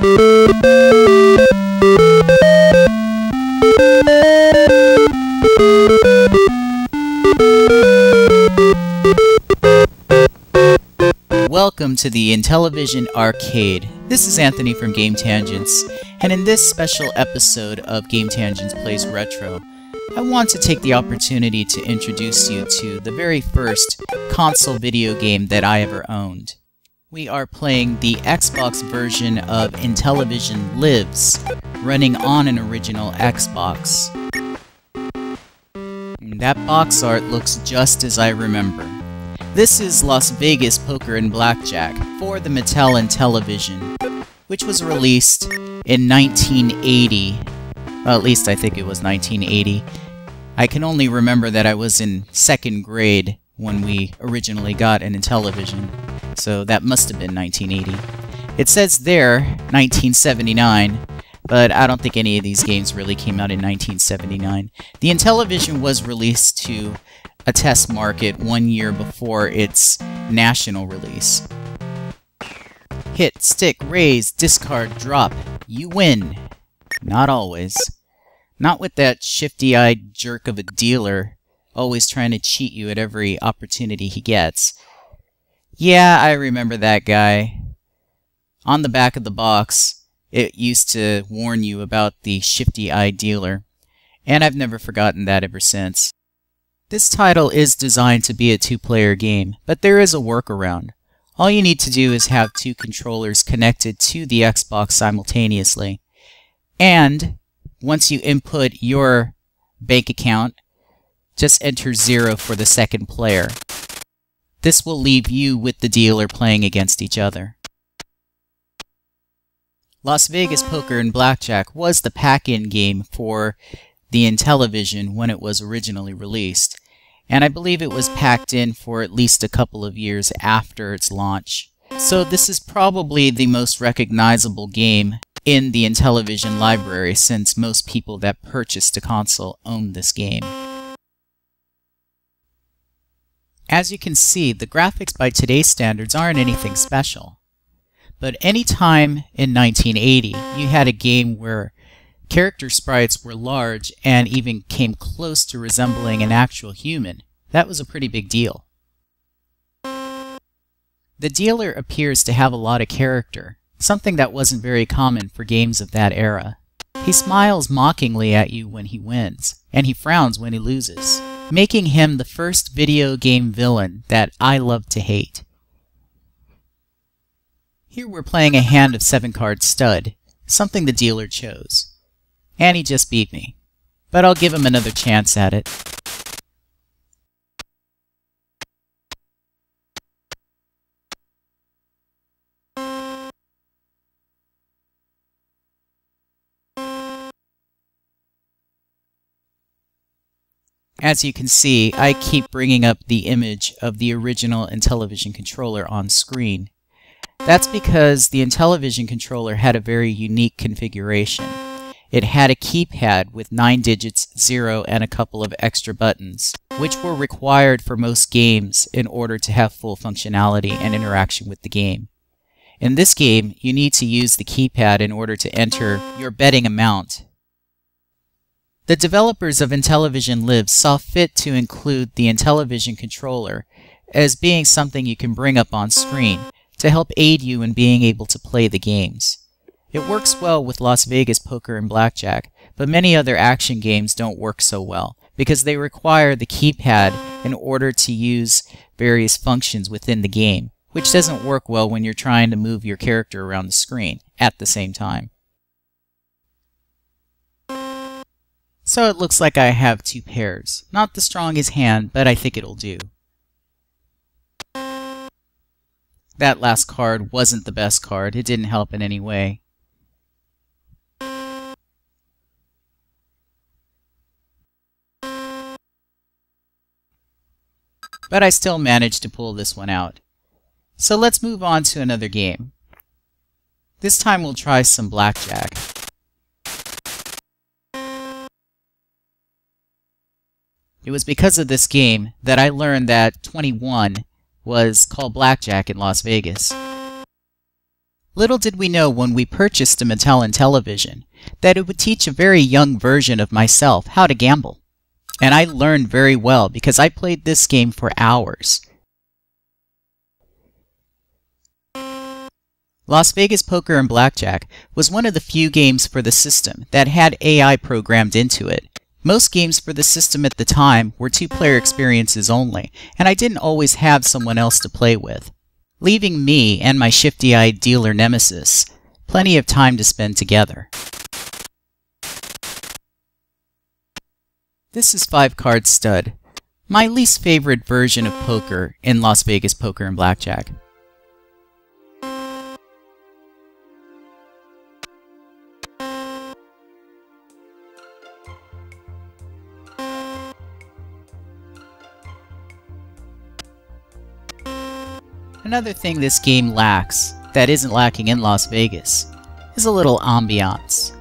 Welcome to the Intellivision Arcade. This is Anthony from Game Tangents, and in this special episode of Game Tangents Plays Retro, I want to take the opportunity to introduce you to the very first console video game that I ever owned. We are playing the Xbox version of Intellivision Lives, running on an original Xbox. That box art looks just as I remember. This is Las Vegas Poker Blackjack for the Mattel Intellivision, which was released in 1980. Well, at least I think it was 1980. I can only remember that I was in second grade when we originally got an Intellivision, so that must have been 1980. It says there 1979, but I don't think any of these games really came out in 1979. The Intellivision was released to a test market 1 year before its national release. Hit, stick, raise, discard, drop. You win. Not always. Not with that shifty-eyed jerk of a dealer always trying to cheat you at every opportunity he gets. Yeah, I remember that guy. On the back of the box, it used to warn you about the shifty-eyed dealer, and I've never forgotten that ever since. This title is designed to be a two-player game, but there is a workaround. All you need to do is have two controllers connected to the Xbox simultaneously. And once you input your bank account, just enter 0 for the second player. This will leave you with the dealer playing against each other. Las Vegas Poker Blackjack was the pack-in game for the Intellivision when it was originally released, and I believe it was packed in for at least a couple of years after its launch. So this is probably the most recognizable game in the Intellivision library, since most people that purchased a console own this game. As you can see, the graphics by today's standards aren't anything special. But any time in 1980, you had a game where character sprites were large and even came close to resembling an actual human. That was a pretty big deal. The dealer appears to have a lot of character, something that wasn't very common for games of that era. He smiles mockingly at you when he wins, and he frowns when he loses, making him the first video game villain that I love to hate. Here we're playing a hand of 7-card stud, something the dealer chose. And he just beat me. But I'll give him another chance at it. As you can see, I keep bringing up the image of the original Intellivision controller on screen. That's because the Intellivision controller had a very unique configuration. It had a keypad with 9 digits, 0, and a couple of extra buttons, which were required for most games in order to have full functionality and interaction with the game. In this game, you need to use the keypad in order to enter your betting amount. The developers of Intellivision Lives saw fit to include the Intellivision controller as being something you can bring up on screen to help aid you in being able to play the games. It works well with Las Vegas Poker Blackjack, but many other action games don't work so well because they require the keypad in order to use various functions within the game, which doesn't work well when you're trying to move your character around the screen at the same time. So it looks like I have 2 pairs. Not the strongest hand, but I think it'll do. That last card wasn't the best card. It didn't help in any way. But I still managed to pull this one out. So let's move on to another game. This time we'll try some blackjack. It was because of this game that I learned that 21 was called blackjack in Las Vegas. Little did we know when we purchased a Mattel Intellivision that it would teach a very young version of myself how to gamble. And I learned very well because I played this game for hours. Las Vegas Poker and Blackjack was one of the few games for the system that had AI programmed into it. Most games for the system at the time were two-player experiences only, and I didn't always have someone else to play with, leaving me and my shifty-eyed dealer nemesis plenty of time to spend together. This is 5-card stud, my least favorite version of poker in Las Vegas Poker and Blackjack. Another thing this game lacks, that isn't lacking in Las Vegas, is a little ambiance.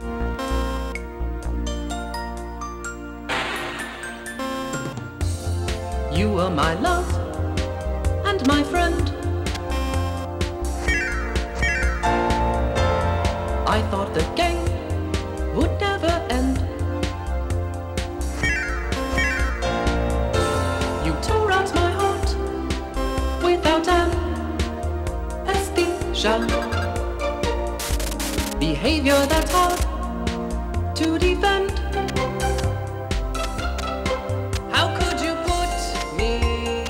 You were my love and my friend. I thought the game would never end. You tore out my heart without anesthesia. Behavior that's hard to defend. How could you put me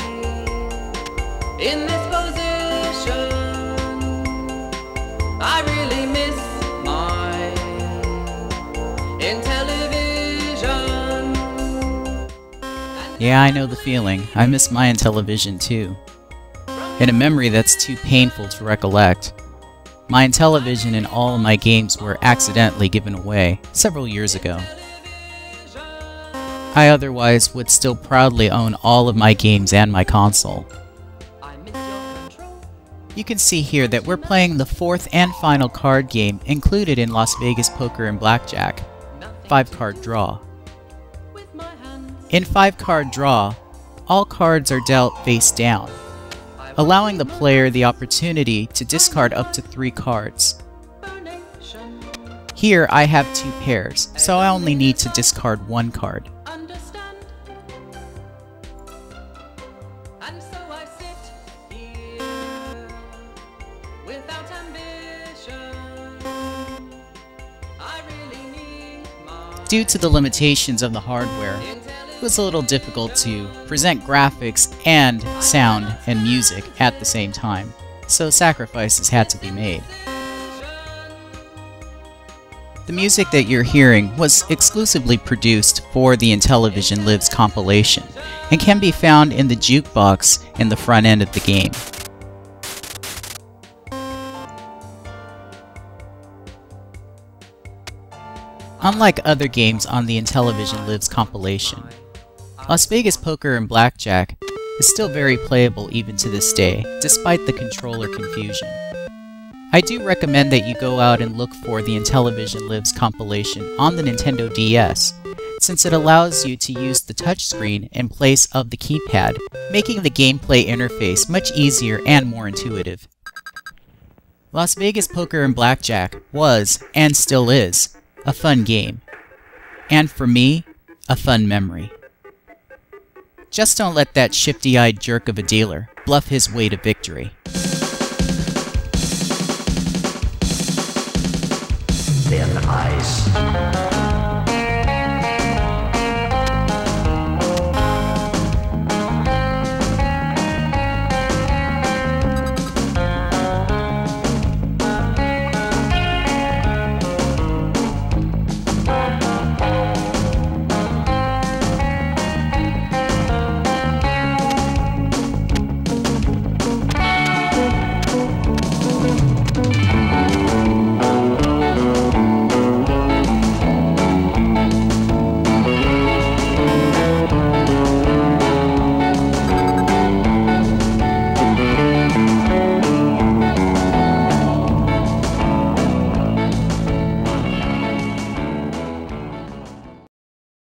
in this position? I really miss my Intellivision. Yeah, I know the feeling. I miss my Intellivision too. In a memory that's too painful to recollect. My Intellivision and all of my games were accidentally given away several years ago. I otherwise would still proudly own all of my games and my console. You can see here that we're playing the fourth and final card game included in Las Vegas Poker and Blackjack, 5-card draw. In 5-card draw, all cards are dealt face down, allowing the player the opportunity to discard up to 3 cards. Here I have 2 pairs, so I only need to discard 1 card. Due to the limitations of the hardware, it was a little difficult to present graphics and sound and music at the same time, so sacrifices had to be made. The music that you're hearing was exclusively produced for the Intellivision Lives compilation and can be found in the jukebox in the front end of the game. Unlike other games on the Intellivision Lives compilation, Las Vegas Poker and Blackjack is still very playable even to this day, despite the controller confusion. I do recommend that you go out and look for the Intellivision Lives compilation on the Nintendo DS, since it allows you to use the touchscreen in place of the keypad, making the gameplay interface much easier and more intuitive. Las Vegas Poker and Blackjack was, and still is, a fun game. And for me, a fun memory. Just don't let that shifty-eyed jerk of a dealer bluff his way to victory. Their eyes